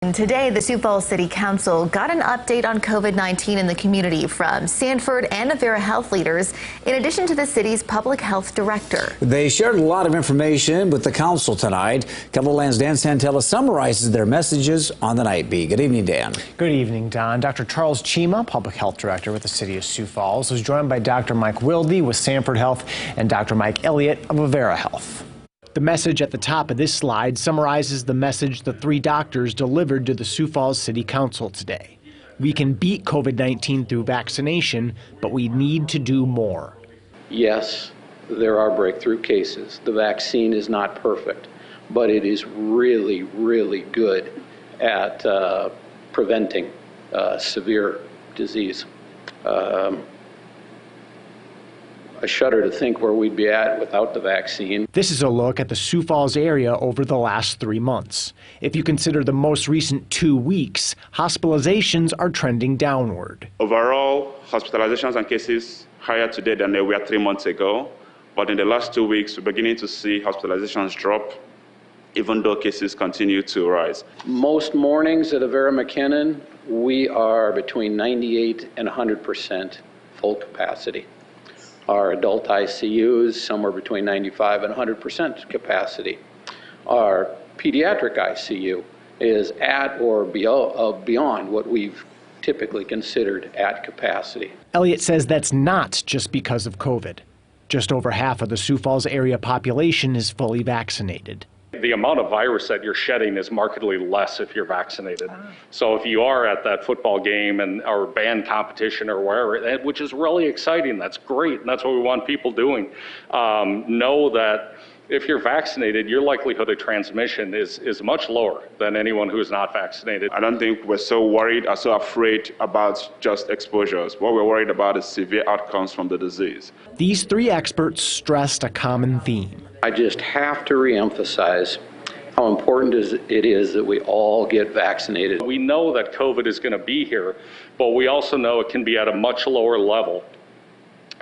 Today, the Sioux Falls City Council got an update on COVID-19 in the community from Sanford and Avera health leaders, in addition to the city's public health director. They shared a lot of information with the council tonight. KELOLAND's Dan Santella summarizes their messages on the Nightbeat. Good evening, Dan. Good evening, Don. Dr. Charles CHIMA, public health director with the city of Sioux Falls, was joined by Dr. Mike Wilde with Sanford Health and Dr. Mike ELLIOT of Avera Health. The message at the top of this slide summarizes the message the three doctors delivered to the Sioux Falls City Council today. We can beat COVID-19 through vaccination, but we need to do more. Yes, there are breakthrough cases. The vaccine is not perfect, but it is really, really good at preventing severe disease. I shudder to think where we'd be at without the vaccine. This is a look at the Sioux Falls area over the last 3 months. If you consider the most recent 2 weeks, hospitalizations are trending downward. Overall, hospitalizations and cases higher today than they were 3 months ago. But in the last 2 weeks, we're beginning to see hospitalizations drop, even though cases continue to rise. Most mornings at Avera McKinnon, we are between 98 and 100% full capacity. Our adult ICUs, somewhere between 95 and 100% capacity. Our pediatric ICU is at or beyond what we've typically considered at capacity. ELLIOT says that's not just because of COVID. Just over half of the Sioux Falls area population is fully vaccinated. The amount of virus that you're shedding is markedly less if you're vaccinated. So if you are at that football game or band competition or wherever, which is really exciting, that's great, and that's what we want people doing. Know that if you're vaccinated, your likelihood of transmission is much lower than anyone who is not vaccinated. I don't think we're so worried or so afraid about just exposures. What we're worried about is severe outcomes from the disease. These three experts stressed a common theme. I just have to reemphasize how important it is that we all get vaccinated. We know that COVID is going to be here, but we also know it can be at a much lower level.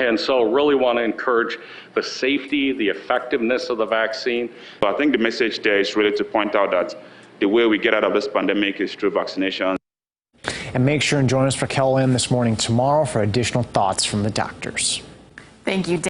And so really want to encourage the safety, the effectiveness of the vaccine. So I think the message there is really to point out that the way we get out of this pandemic is through vaccination. And make sure and join us for KELOLAND this morning tomorrow for additional thoughts from the doctors. Thank you, Dan.